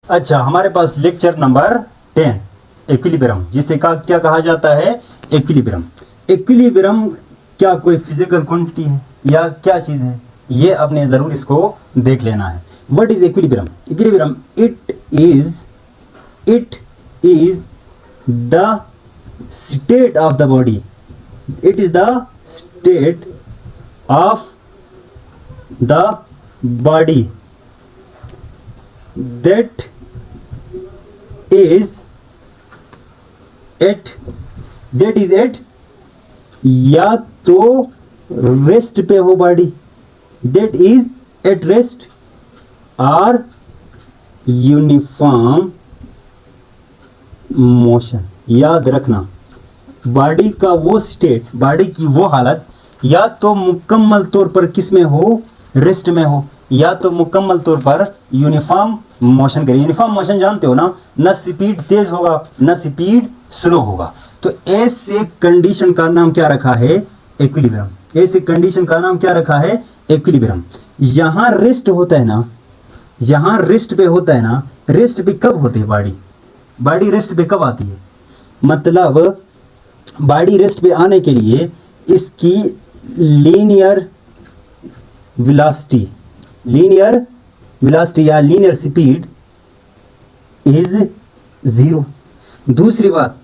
अच्छा, हमारे पास lecture number 10 equilibrium, जिसे क्या कहा जाता है? इक्विलिब्रियम। इक्विलिब्रियम क्या कोई फिजिकल क्वांटिटी है या क्या चीज़ है? ये आपने ज़रूर इसको देख लेना है। What is equilibrium? Equilibrium it is the state of the body. It is the state of the body that is at या तो रेस्ट पे हो body, that is at rest, और यूनिफॉर्म मोशन। याद रखना, बॉडी का वो स्टेट, बॉडी की वो हालत या तो मुकम्मल तौर पर किस में हो? रेस्ट में हो, या तो मुकम्मल तौर पर यूनिफॉर्म मोशन करे। यूनिफॉर्म मोशन जानते हो ना, न स्पीड तेज होगा न स्पीड स्लो होगा। तो ऐसे कंडीशन का नाम क्या रखा है? इक्विलिब्रियम। ऐसे कंडीशन का नाम क्या रखा है? इक्विलिब्रियम। यहां रेस्ट होता है ना, यहां रेस्ट पे होता है ना, रेस्ट पे कब होती है बॉडी? बॉडी रेस्ट पे कब आती है? मतलब बॉडी रेस्ट पे आने के लिए इसकी लीनियर वेलोसिटी या लीनियर स्पीड इज 0। दूसरी बात,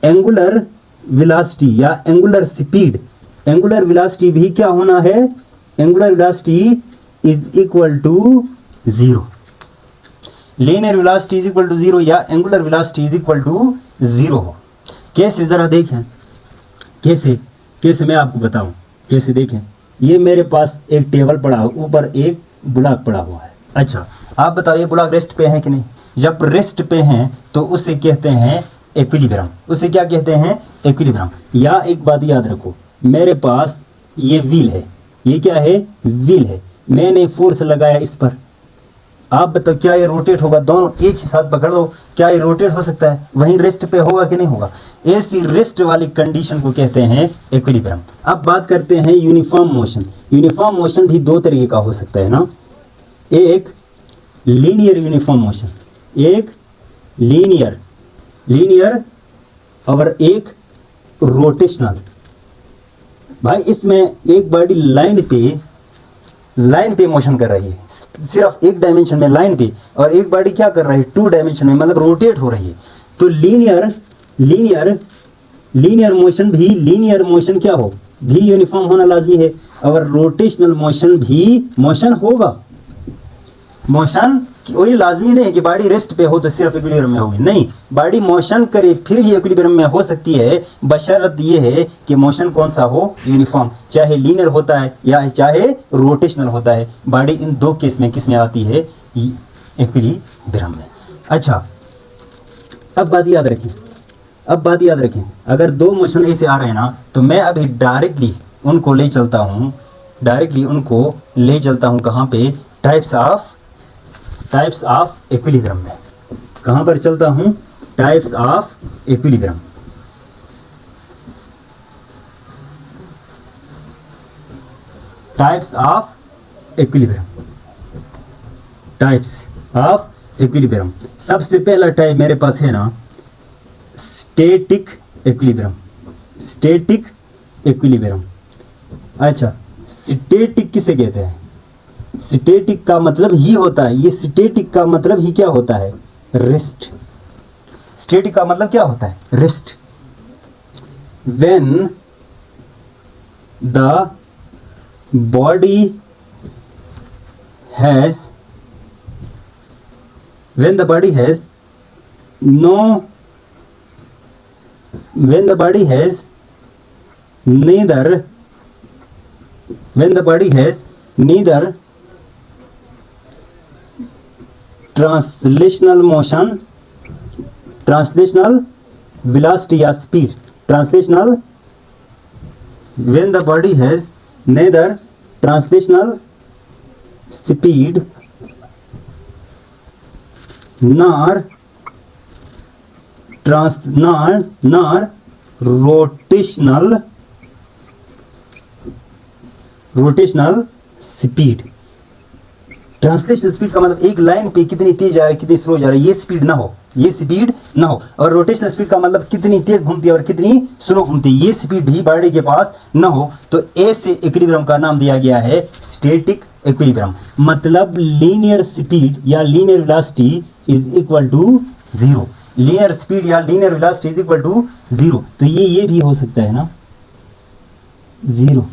एंगुलर वेलोसिटी या एंगुलर स्पीड, एंगुलर वेलोसिटी भी क्या होना है? Angular velocity is equal to 0। Linear velocity is equal to 0 या angular velocity is equal to 0 हो। कैसे? जरा देखें कैसे मैं आपको बताऊं कैसे। देखें, ये मेरे पास एक टेबल पड़ा हो, ऊपर एक ब्लॉक पड़ा हुआ है। अच्छा, आप बताओ ये ब्लॉक रेस्ट पे है कि नहीं? जब रेस्ट पे हैं तो उसे कहते हैं इक्विलिब्रियम। उसे क्या कहते हैं? इक्विलिब्रियम। या एक बात याद रखो, मेरे पास ये व्हील है, ये क्या है? व्हील है। मैंने फोर्स लगाया इस पर, आप बताओ क्या ये रोटेट होगा? दोनों एक ही साथ पकड़ लो, क्या ये रोटेट हो सकता है? वहीं रेस्ट पे होगा कि नहीं होगा? ऐसी रेस्ट वाली कंडीशन को कहते हैं इक्विलिब्रियम। अब बात करते हैं यूनिफॉर्म मोशन। यूनिफॉर्म मोशन भी दो तरीके का हो सकता है ना, एक लीनियर यूनिफॉर्म मोशन, एक लीनियर और एक रोटेशनल। भाई इसमें एक बॉडी लाइन पे मोशन कर रही है, सिर्फ एक डायमेंशन में लाइन पे, और एक बॉडी क्या कर रही है? 2 डायमेंशन में, मतलब रोटेट हो रही है। तो लीनियर मोशन क्या हो? भी यूनिफॉर्म होना लाजमी है, और रोटेशनल मोशन भी मोशन होगा। मोशन वही लाजमी नहीं है कि बॉडी रेस्ट पे हो तो सिर्फ इक्विलिब्रियम में होगी, नहीं, बॉडी मोशन करे फिर भी इक्विलिब्रियम में हो सकती है, बशर्त ये है कि मोशन कौन सा हो? यूनिफॉर्म। चाहे लीनियर होता है या चाहे रोटेशनल होता है, बॉडी इन दो केस में किस में आती है? इक्विलिब्रियम में। अच्छा, अब बात याद रखें, अगर दो मोशन ऐसे आ रहे हैं ना, तो मैं अभी डायरेक्टली उनको ले चलता हूँ कहाँ पे? टाइप्स ऑफ इक्विलिब्रियम में। कहाँ पर चलता हूँ? Types of equilibrium. Types of equilibrium. सबसे पहला टाइप मेरे पास है ना, स्टैटिक इक्विलिब्रियम। अच्छा, स्टैटिक किसे कहते हैं? स्टैटिक का मतलब ही होता है, ये स्टैटिक का मतलब ही क्या होता है? रेस्ट। स्टैटिक का मतलब क्या होता है? Rest. When the body has neither translational velocity या speed, when the body has neither translational speed nor rotational speed। Translational speed का मतलब एक लाइन पे कितनी तेज जा रहा है कितनी स्लो जा रहा है, ये स्पीड ना हो, ये स्पीड ना हो। और रोटेशनल स्पीड का मतलब कितनी तेज घूमती है और कितनी स्लो घूमती है, ये स्पीड भी बॉडी के पास ना हो। तो ऐसे इक्विलिब्रियम का नाम दिया गया है स्टैटिक इक्विलिब्रियम। मतलब लीनियर स्पीड या linear velocity is equal to zero. Linear speed या linear velocity is equal to zero. तो ये भी हो सकता है ना जीरो।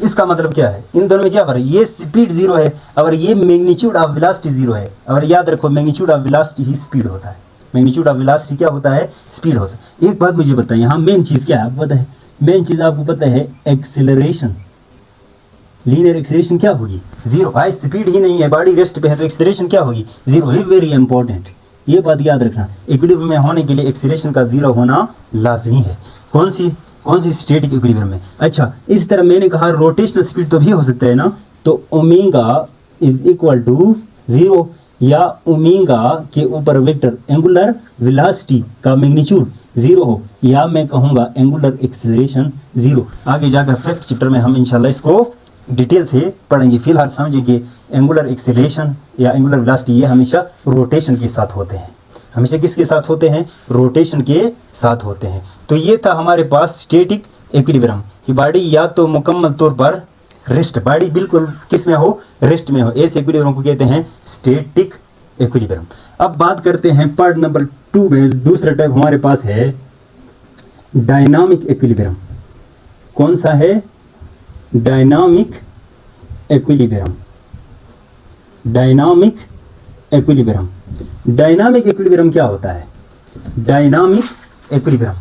इसका मतलब क्या है, इन दोनों में क्या फर्क है, ये स्पीड जीरो है और ये मैग्नीट्यूड ऑफ वेलोसिटी जीरो है। और याद रखो magnitude of velocity he speed होता है। मैग्नीट्यूड ऑफ वेलोसिटी क्या होता है, स्पीड होता है। एक बात मुझे बताइए, यहाँ मेन चीज क्या है आपको पता है, मेन चीज आपको पता है एक्सेलरेशन। लीनियर एक्सेलरेशन क्या होगी, जीरो। भाई स्पीड ही नहीं है, बॉडी रेस्ट पे है, तो एक्सेलरेशन क्या होगी, जीरो है। वेरी इंपॉर्टेंट, ये बात याद रखना। इक्विलिब्रियम में होने के लिए एक्सेलरेशन का जीरो होना लाजमी है। कौन सी स्टैटिक इक्विलिब्रियम में। अच्छा, इस तरह मैंने कहा रोटेशनल स्पीड तो भी हो सकता है ना, तो omega is equal to zero, या ओमेगा के ऊपर वेक्टर एंगुलर वेलोसिटी का मैग्नीट्यूड जीरो हो, या मैं कहूँगा एंगुलर एक्सेलरेशन जीरो। आगे जाकर फिफ्थ चैप्टर में हम इंशाल्लाह इसको डिटेल से पढ़ेंगे। फिलहाल समझिए एंगुलर एक्सेलरेशन या एंगुलर वेलोसिटी ये हमेशा रोटेशन के साथ होते हैं। हमेशा किसके साथ होते हैं, रोटेशन के साथ होते हैं। तो ये था हमारे पास स्टैटिक इक्विलिब्रियम कि बॉडी या तो मुकम्मल तौर पर रेस्ट, बॉडी बिल्कुल किस में हो, रेस्ट में हो, ऐसे इक्विलिब्रियम को कहते हैं स्टैटिक इक्विलिब्रियम। अब बात करते हैं पार्ट नंबर 2 में। दूसरा टाइप हमारे पास है डायनामिक इक्विलिब्रियम। कौन सा है, dynamic equilibrium. Dynamic equilibrium. Dynamic equilibrium क्या होता है, डायनामिक इक्विलिब्रियम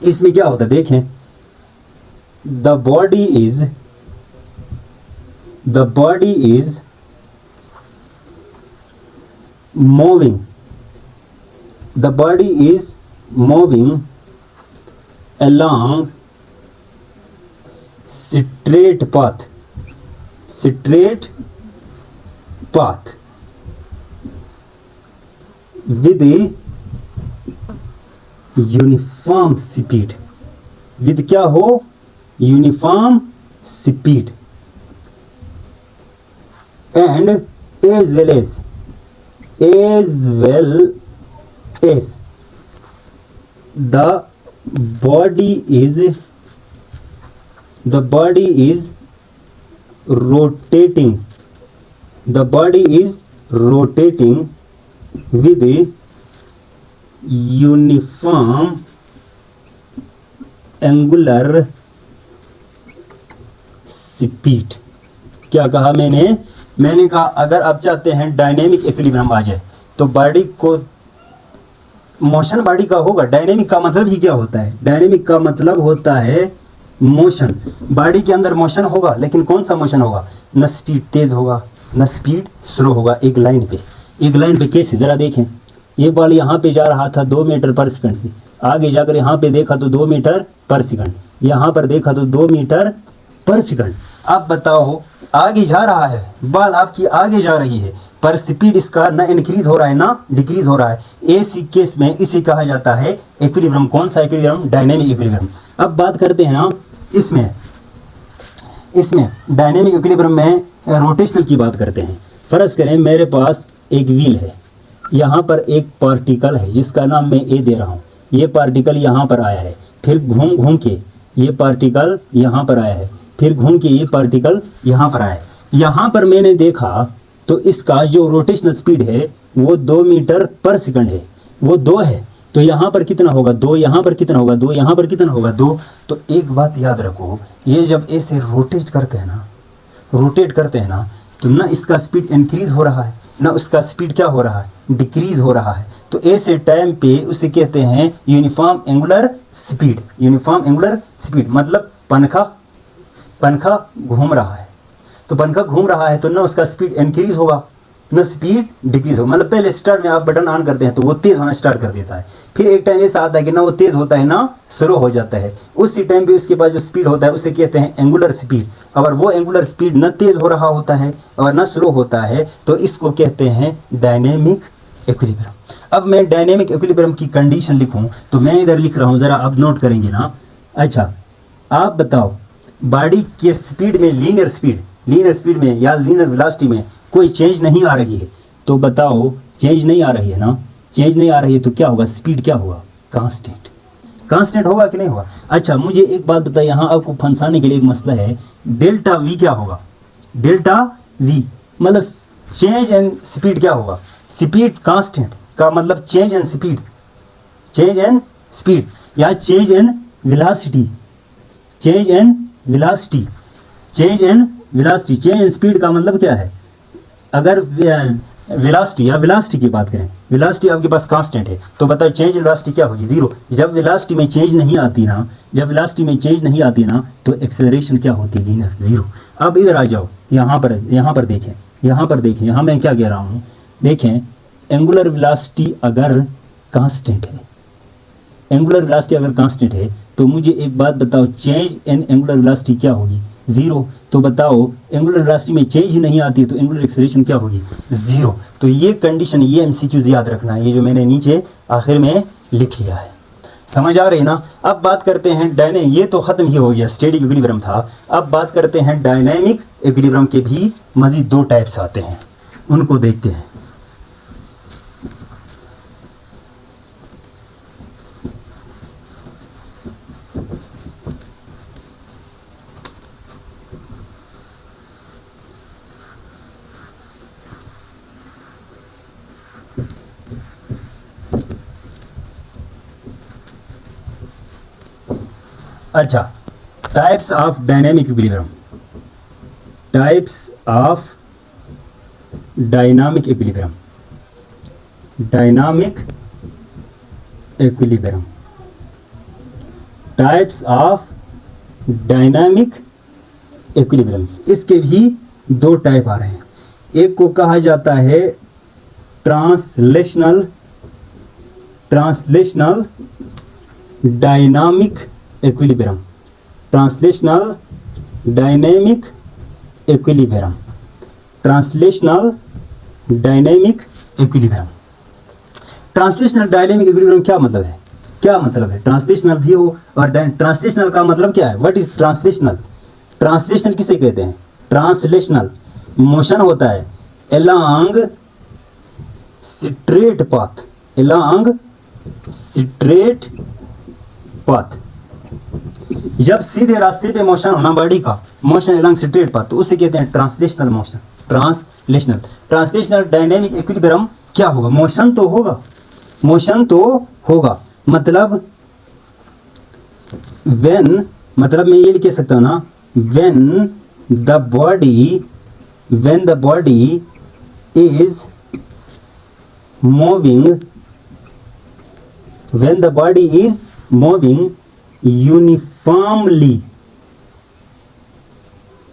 इसमें क्या होता है देखें, the body is moving, the body is moving along straight path with uniform speed, with क्या हो, uniform speed, and as well as the body is rotating, the body is rotating with a uniform angular speed। क्या कहा मैंने कहा अगर आप चाहते हैं डायनेमिक इक्विलिब्रियम आ जाए तो बॉडी को मोशन बॉडी का होगा। डायनेमिक का मतलब ही क्या होता है, डायनेमिक का मतलब होता है मोशन। बॉडी के अंदर मोशन होगा, लेकिन कौन सा मोशन होगा, न स्पीड तेज होगा न स्पीड स्लो होगा, एक लाइन पे। कैसे जरा देखें, ये बॉल यहाँ पे जा रहा था 2 मीटर पर सेकंड से, आगे जाकर यहाँ पे देखा तो 2 मीटर पर सेकंड, यहाँ पर देखा तो 2 मीटर पर सेकंड। अब बताओ आगे जा रहा है, बॉल आपकी आगे जा रही है, पर स्पीड इसका ना इंक्रीज हो रहा है ना डिक्रीज हो रहा है। ऐसी केस में इसे कहा जाता है इक्विलिब्रियम। कौन सा इक्विलिब्रियम, डायनेमिक इक्विलिब्रियम। अब बात करते हैं ना इसमें डायनेमिक इक्विलिब्रियम में रोटेशनल की बात करते हैं। फर्ज करें मेरे पास एक व्हील है, यहाँ पर एक पार्टिकल है जिसका नाम मैं ए दे रहा हूँ। ये पार्टिकल यहाँ पर आया है, फिर घूम के ये पार्टिकल यहाँ पर आया है, फिर घूम के ये पार्टिकल यहाँ पर आया है। यहाँ पर मैंने देखा तो इसका जो रोटेशनल स्पीड है वो 2 मीटर पर सेकंड है, वो 2 है। तो यहाँ पर कितना होगा, 2, यहाँ पर कितना होगा, 2, यहाँ पर कितना होगा, 2। तो एक बात याद रखो, ये जब ऐसे रोटेट करते हैं ना तो ना इसका स्पीड इंक्रीज हो रहा है ना उसका स्पीड क्या हो रहा है, डिक्रीज हो रहा है। तो ऐसे टाइम पे उसे कहते हैं uniform angular speed. Uniform angular speed मतलब पंखा घूम रहा है, तो पंखा घूम रहा है तो ना उसका स्पीड इंक्रीज होगा ना स्पीड डिक्रीज होगा। मतलब पहले स्टार्ट में आप बटन ऑन करते हैं तो वो तेज होना स्टार्ट कर देता है, फिर एक टाइम ऐसा आता है कि ना वो तेज होता है ना स्लो हो जाता है। उसी टाइम पे उसके पास जो स्पीड होता है उसे कहते हैं एंगुलर स्पीड। अगर वो एंगुलर स्पीड न तेज हो रहा होता है और न स्लो होता है तो इसको कहते हैं डायनेमिक इक्विलिब्रियम। अब मैं डायनेमिक इक्विलिब्रियम की कंडीशन लिखूं तो मैं इधर लिख रहा हूं, जरा आप नोट करेंगे ना। अच्छा आप बताओ बॉडी के स्पीड में लीनियर स्पीड में या लीनियर वेलोसिटी में कोई चेंज नहीं आ रही है, तो बताओ चेंज नहीं आ रही है ना, चेंज नहीं आ रही है तो क्या होगा, स्पीड क्या होगा, कांस्टेंट, कांस्टेंट होगा कि नहीं होगा। अच्छा मुझे एक बात बताइए, यहाँ आपको फंसाने के लिए एक मसला है, डेल्टा वी क्या होगा, डेल्टा वी मतलब चेंज इन स्पीड क्या होगा, स्पीड कांस्टेंट का मतलब change in speed, change in speed या change in velocity, change in velocity, change in velocity, change in speed का मतलब क्या है, अगर वेलोसिटी या वेलोसिटी की बात करें, वेलोसिटी आपके पास कांस्टेंट है तो बताओ चेंज इन वेलोसिटी क्या होगी, जीरो। जब वेलोसिटी में चेंज नहीं आती ना, जब वेलोसिटी में चेंज नहीं आती ना तो एक्सेलरेशन क्या होती है, लीनियर, जीरो। अब इधर आ जाओ, यहाँ पर देखें, यहाँ पर देखें, यहाँ मैं क्या कह रहा हूँ, देखें एंगुलर वेलोसिटी अगर कांस्टेंट है, एंगुलर वेलोसिटी अगर कांस्टेंट है तो मुझे एक बात बताओ, चेंज इन एंगुलर वेलोसिटी क्या होगी, जीरो। तो बताओ एंगुलर वेलोसिटी में चेंज ही नहीं आती तो एंगुलर एक्सेलरेशन क्या होगी, जीरो। तो ये कंडीशन, ये एमसीक्यूज याद रखना है, ये जो मैंने नीचे आखिर में लिख लिया है, समझ आ रही ना। अब बात करते हैं ये तो खत्म ही हो गया, स्टैटिक इक्विलिब्रियम था। अब बात करते हैं डायनामिक इक्विलिब्रियम के भी मजीद दो टाइप्स आते हैं, उनको देखते हैं। अच्छा, types of dynamic equilibrium, types of dynamic equilibrium, dynamic equilibrium, types of dynamic equilibriums. इसके भी दो टाइप आ रहे हैं, एक को कहा जाता है translational dynamic equilibrium, translational dynamic equilibrium, translational dynamic equilibrium. Translational dynamic equilibrium क्या मतलब है, क्या मतलब है, ट्रांसलेशनल भी हो और ट्रांसलेशनल का मतलब क्या है, व्हाट इज ट्रांसलेशनल, ट्रांसलेशनल किसे कहते हैं, ट्रांसलेशनल मोशन होता है along straight path, along straight path. जब सीधे रास्ते पे मोशन होना, बॉडी का मोशन अलोंग स्ट्रेट पाथ, तो उसे कहते हैं translational motion, translational. Translational dynamic equilibrium क्या होगा, मोशन तो होगा, मोशन तो होगा, मतलब व्हेन, मतलब मैं ये लिख सकता हूं ना, when the body is moving, when the body is moving uniformly,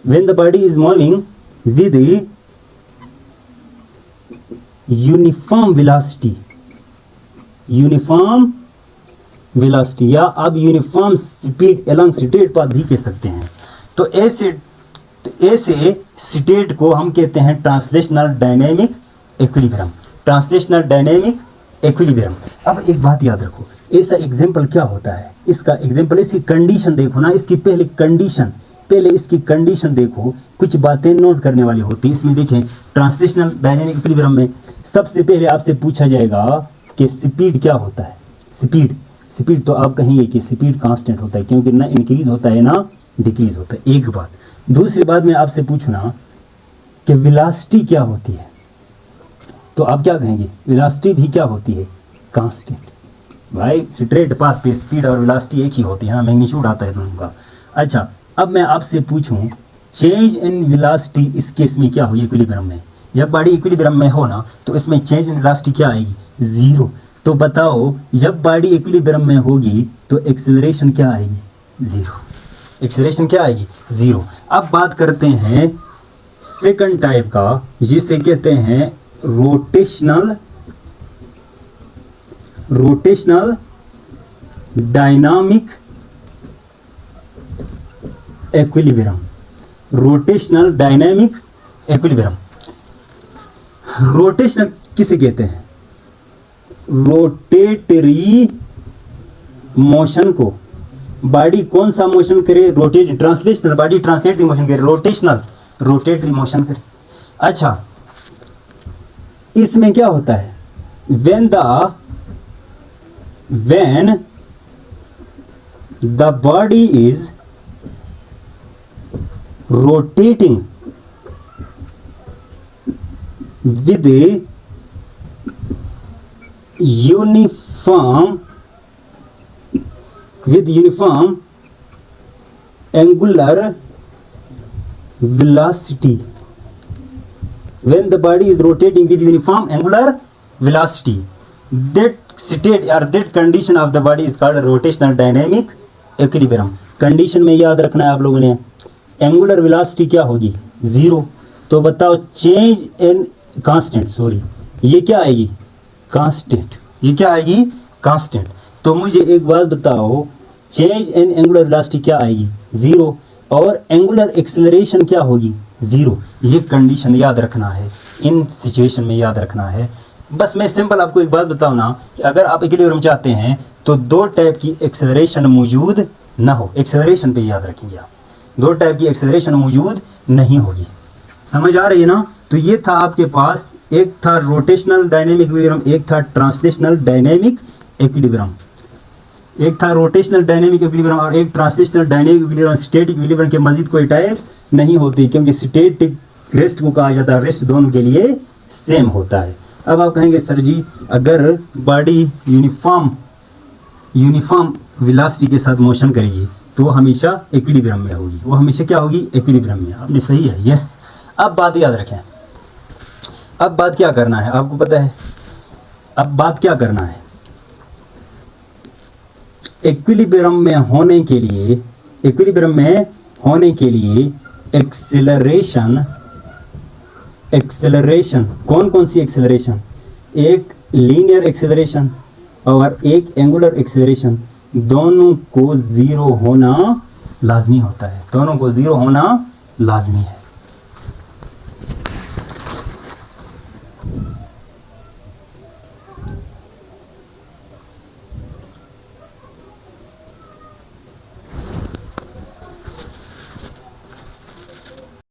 when the body is moving with uniform velocity, uniform velocity या आप uniform speed along straight path भी कह सकते हैं। तो ऐसे स्टेट को हम कहते हैं translational dynamic equilibrium, translational dynamic equilibrium. अब एक बात याद रखो, ऐसा एग्जाम्पल क्या होता है, इसका एग्जाम्पल, इसकी कंडीशन देखो ना, इसकी पहले इसकी कंडीशन देखो, कुछ बातें नोट करने वाली होती है इसमें। देखें ट्रांसलेशनल डायनेमिक इक्विलिब्रियम में सबसे पहले आपसे पूछा जाएगा कि स्पीड क्या होता है, स्पीड तो आप कहेंगे कि स्पीड कांस्टेंट होता है, क्योंकि ना इंक्रीज होता है ना डिक्रीज होता है, एक बात। दूसरी बात मैं आपसे पूछना कि वेलोसिटी क्या होती है, तो आप क्या कहेंगे, वेलोसिटी भी क्या होती है, कांस्टेंट। भाई स्ट्रेट पाथ पे स्पीड और वेलोसिटी एक ही होती है ना, मैग्नीट्यूड आता है दोनों का। अच्छा अब मैं आपसे पूछूं, चेंज इन वेलोसिटी इस केस में क्या होगी इक्विलिब्रियम में, जब बॉडी इक्विलिब्रियम में हो ना तो इसमें चेंज इन वेलोसिटी क्या आएगी, जीरो। तो बताओ जब बॉडी इक्विलिब्रियम में होगी तो एक्सेलरेशन क्या आएगी, जीरो, एक्सेलरेशन क्या आएगी, जीरो। अब बात करते हैं सेकंड टाइप का, जिसे कहते हैं rotational dynamic equilibrium, rotational dynamic equilibrium. Rotational किसे कहते हैं, रोटेटरी मोशन को, बॉडी कौन सा मोशन करे, rotate, translational body translatory motion करे, रोटेशनल रोटेटरी मोशन करे। अच्छा इसमें क्या होता है, when the body is rotating with uniform angular velocity. When the body is rotating with uniform angular velocity, that state or that condition of the body is called rotational dynamic equilibrium. Condition में याद रखना है आप लोगों ने, angular velocity क्या होगी, zero. तो बताओ चेंज इन कांस्टेंट, सॉरी ये क्या आएगी, कांस्टेंट, ये क्या आएगी, कांस्टेंट। तो मुझे एक बात बताओ, चेंज इन एंगुलर वेलोसिटी क्या आएगी, जीरो, और एंगुलर एक्सेलरेशन क्या होगी, जीरो। ये कंडीशन याद रखना है, इन सिचुएशन में याद रखना है। बस मैं सिंपल आपको एक बात बताऊं ना कि अगर आप इक्विलिब्रियम चाहते हैं तो दो टाइप की एक्सेलरेशन मौजूद ना हो, एक्सेलरेशन पे याद रखेंगे आप, दो टाइप की एक्सेलरेशन मौजूद नहीं होगी। समझ आ रही है ना। तो ये था आपके पास, एक था रोटेशनल डायनेमिक इक्विलिब्रियम, एक था ट्रांसलेशनल डायनेमिक इक्विलिब्रियम। एक था रोटेशनल डायनेमिक इक्विलिब्रियम और एक translational dynamic equilibrium. Static equilibrium के मजीद कोई टाइप्स नहीं होती, क्योंकि स्टैटिक रेस्ट को कहा जाता है, रेस्ट दोनों के लिए सेम होता है। अब आप कहेंगे सर जी अगर बॉडी यूनिफॉर्म वेलोसिटी के साथ मोशन करेगी तो वो हमेशा इक्विलिब्रियम में होगी, वो हमेशा क्या होगी, इक्विलिब्रियम में। आपने सही है, यस। अब बात याद रखें, अब बात क्या करना है आपको पता है, अब बात क्या करना है, इक्विलिब्रियम में होने के लिए, इक्विलिब्रियम में होने के लिए एक्सेलरेशन कौन कौन सी एक्सेलरेशन, एक लीनियर एक्सेलरेशन और एक एंगुलर एक्सेलरेशन, दोनों को जीरो होना लाजमी होता है, दोनों को जीरो होना लाजमी है।